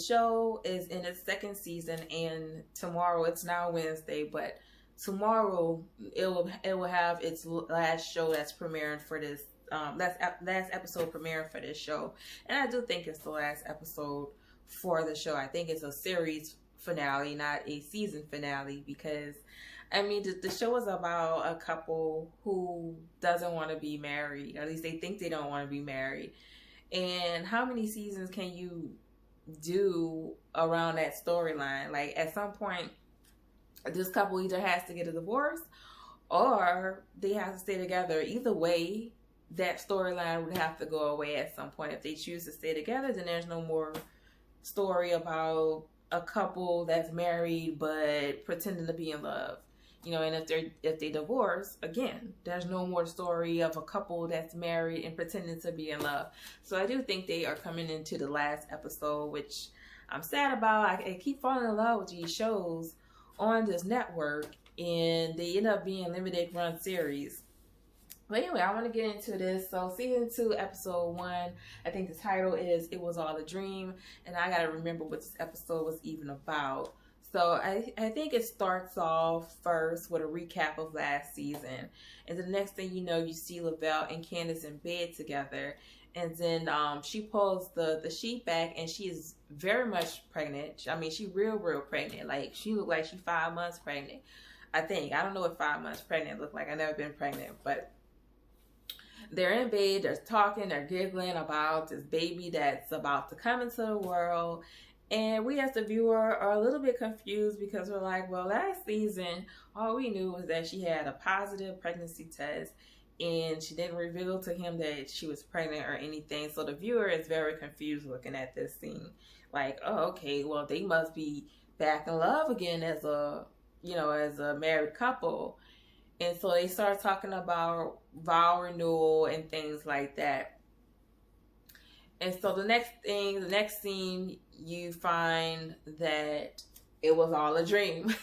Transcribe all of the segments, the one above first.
show is in its second season, and tomorrow, it's now Wednesday, but tomorrow it will have its last show that's premiering for this last episode premiering for this show. And I do think it's the last episode for the show. I think it's a series finale, not a season finale, because I mean the show is about a couple who doesn't want to be married, or at least they think they don't want to be married. And how many seasons can you do around that storyline? Like, at some point, this couple either has to get a divorce or they have to stay together. Either way, that storyline would have to go away at some point. If they choose to stay together, then there's no more story about a couple that's married but pretending to be in love. You know, and if they divorce, again, there's no more story of a couple that's married and pretending to be in love. So I do think they are coming into the last episode, which I'm sad about. I keep falling in love with these shows on this network, and they end up being limited run series. But anyway, I want to get into this. So season 2, episode 1, I think the title is It Was All a Dream, and I got to remember what this episode was even about. So I think it starts off first with a recap of last season. And the next thing you know, you see Lavelle and Candace in bed together. And then she pulls the sheet back, and she is very much pregnant. I mean, she real pregnant. Like, she looked like she's 5 months pregnant, I think. I don't know what 5 months pregnant look like. I've never been pregnant. But they're in bed, they're talking, they're giggling about this baby that's about to come into the world. And we as the viewer are a little bit confused, because we're like, well, last season, all we knew was that she had a positive pregnancy test, and she didn't reveal to him that she was pregnant or anything. So the viewer is very confused looking at this scene. Like, oh, okay, well, they must be back in love again as a, you know, as a married couple. And so they start talking about vow renewal and things like that. And so the next scene, you find that it was all a dream,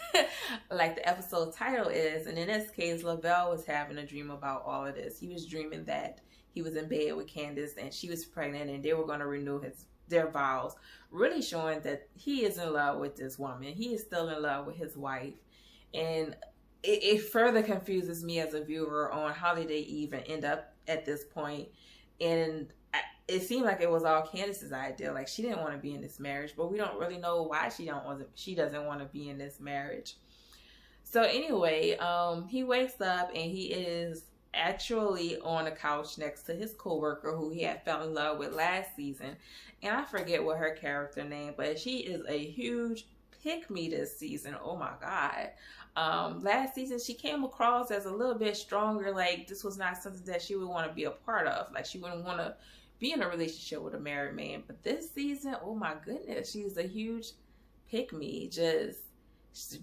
like the episode title is. And in this case, Lavelle was having a dream about all of this. He was dreaming that he was in bed with Candace and she was pregnant, and they were going to renew their vows, really showing that he is in love with this woman. He is still in love with his wife. And it further confuses me as a viewer on how did they even end up at this point. And it seemed like it was all Candace's idea. Like, she didn't want to be in this marriage, but we don't really know why she doesn't want to be in this marriage. So anyway, he wakes up and he is actually on a couch next to his coworker who he had fell in love with last season. And I forget what her character name, but she is a huge pick-me this season. Oh my God. Last season, she came across as a little bit stronger. Like, this was not something that she would want to be a part of. Like, she wouldn't want to be in a relationship with a married man. But this season, oh my goodness, she's a huge pick-me. Just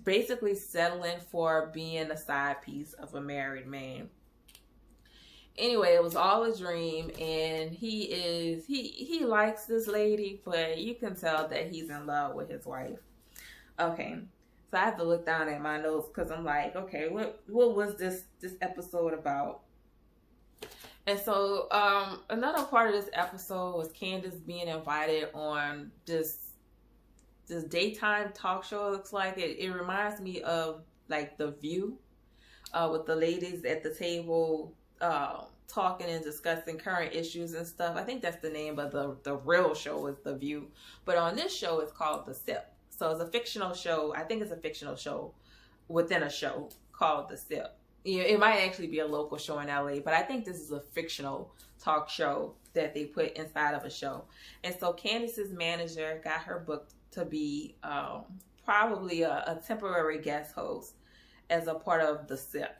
basically settling for being a side piece of a married man. Anyway, it was all a dream, and he likes this lady, but you can tell that he's in love with his wife. Okay, so I have to look down at my notes, because I'm like, okay, what was this episode about? And so another part of this episode was Candace being invited on this daytime talk show. It looks like it reminds me of like The View, with the ladies at the table talking and discussing current issues and stuff. I think that's the name, but the real show is The View. But on this show, it's called The Sip. So it's a fictional show. I think it's a fictional show within a show called The Sip. You know, it might actually be a local show in LA, but I think this is a fictional talk show that they put inside of a show. And so Candace's manager got her booked to be probably a temporary guest host as a part of The Sip.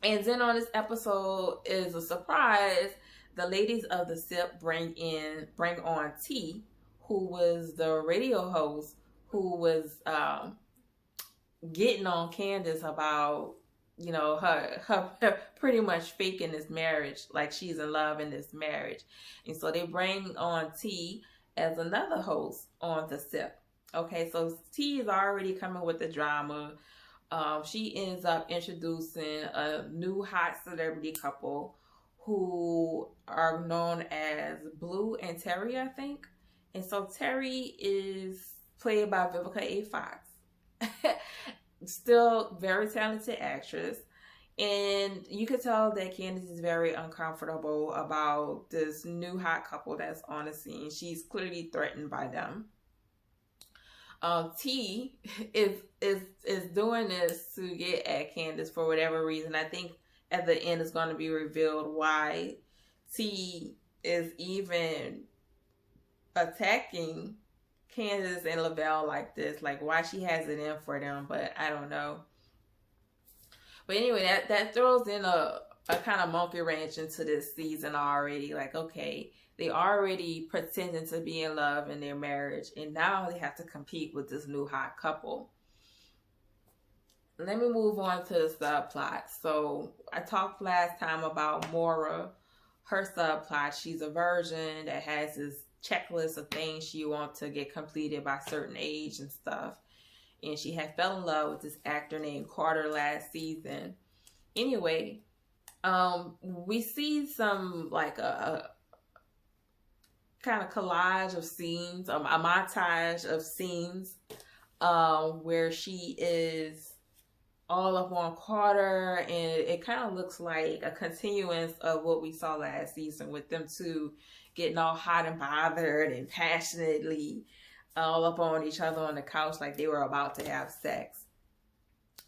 And then on this episode is a surprise. The ladies of The Sip bring on T, who was the radio host who was getting on Candace about, you know, her pretty much faking this marriage, like she's in love in this marriage. And so they bring on T as another host on The Sip. Okay, so T is already coming with the drama. She ends up introducing a new hot celebrity couple who are known as Blue and Terry, I think. And so Terry is played by Vivica A. Fox. Still very talented actress. And you could tell that Candace is very uncomfortable about this new hot couple that's on the scene. She's clearly threatened by them. T is doing this to get at Candace for whatever reason. I think at the end it's going to be revealed why T is even attacking Candace and Lavelle like this, like why she has it in for them, but I don't know. But anyway, that throws in a kind of monkey wrench into this season already. Like, okay, they already pretending to be in love in their marriage, and now they have to compete with this new hot couple. Let me move on to the subplot. So I talked last time about Maura, her subplot. She's a virgin that has this checklist of things she wants to get completed by a certain age and stuff. And she had fell in love with this actor named Carter last season. Anyway, we see some like a kind of collage of scenes, a montage of scenes where she is all up on Carter, and it kind of looks like a continuance of what we saw last season with them two getting all hot and bothered and passionately all up on each other on the couch like they were about to have sex.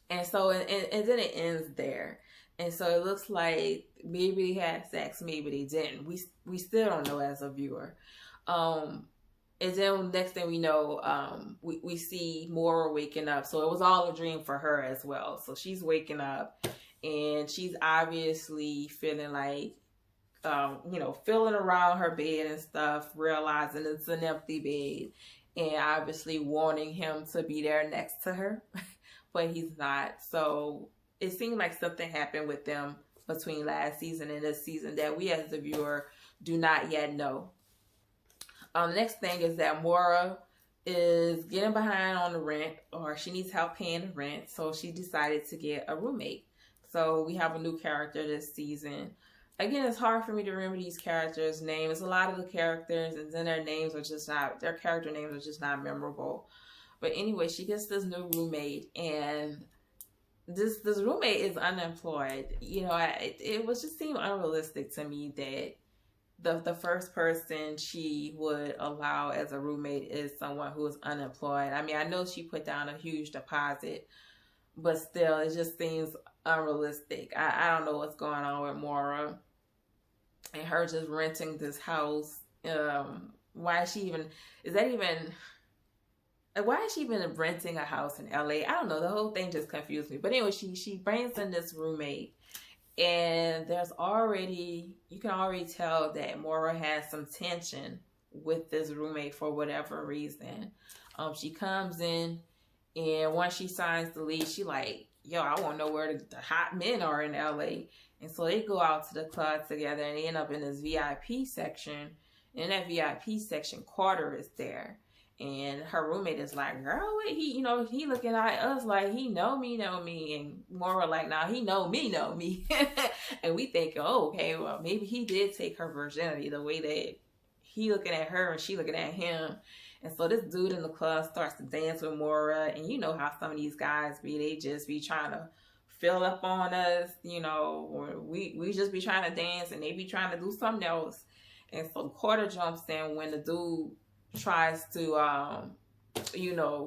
And so, and then it ends there. And so it looks like maybe they had sex, maybe they didn't. We still don't know as a viewer. And then next thing we know, we see Maura waking up. So it was all a dream for her as well. So she's waking up and she's obviously feeling like, feeling around her bed and stuff, realizing it's an empty bed. And obviously wanting him to be there next to her, but he's not. So it seemed like something happened with them between last season and this season that we as the viewer do not yet know. The next thing is that Maura is getting behind on the rent, or she needs help paying the rent. So she decided to get a roommate. So we have a new character this season. Again, it's hard for me to remember these characters' names. A lot of the characters, and then their character names are just not memorable. But anyway, she gets this new roommate, and this roommate is unemployed. It was just seemed unrealistic to me that the first person she would allow as a roommate is someone who is unemployed. I mean, I know she put down a huge deposit, but still, it just seems unrealistic. I don't know what's going on with Maura and her just renting this house. Why is she even renting a house in LA? I don't know. The whole thing just confused me. But anyway, she brings in this roommate, and you can already tell that Maura has some tension with this roommate for whatever reason. She comes in, and once she signs the lease, she like, yo, I want to know where the hot men are in LA. And so they go out to the club together, and they end up in this VIP section. In that VIP section, Carter is there. And her roommate is like, girl, he looking at us like he know me. And Maura like, nah, he know me. And we think, oh, okay, well, maybe he did take her virginity the way that he looking at her and she looking at him. And so this dude in the club starts to dance with Maura. And you know how some of these guys be, they just be trying to fill up on us, or we just be trying to dance and they be trying to do something else. And so Carter jumps in when the dude tries to,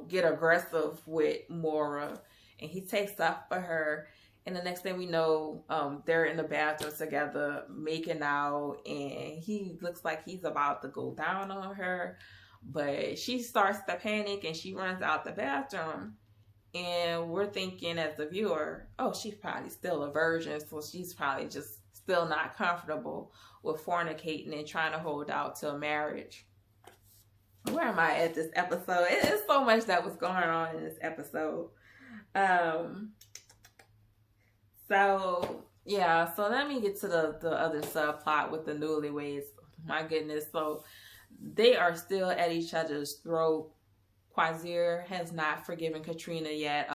get aggressive with Maura, and he takes up for her. And the next thing we know, they're in the bathroom together making out, and he looks like he's about to go down on her, but she starts to panic and she runs out the bathroom. And we're thinking as the viewer, oh, she's probably still a virgin, so she's probably just still not comfortable with fornicating and trying to hold out to a marriage. Where am I at this episode? It's so much that was going on in this episode. So let me get to the other subplot with the newlyweds. My goodness. So they are still at each other's throat. Quasir has not forgiven Katrina yet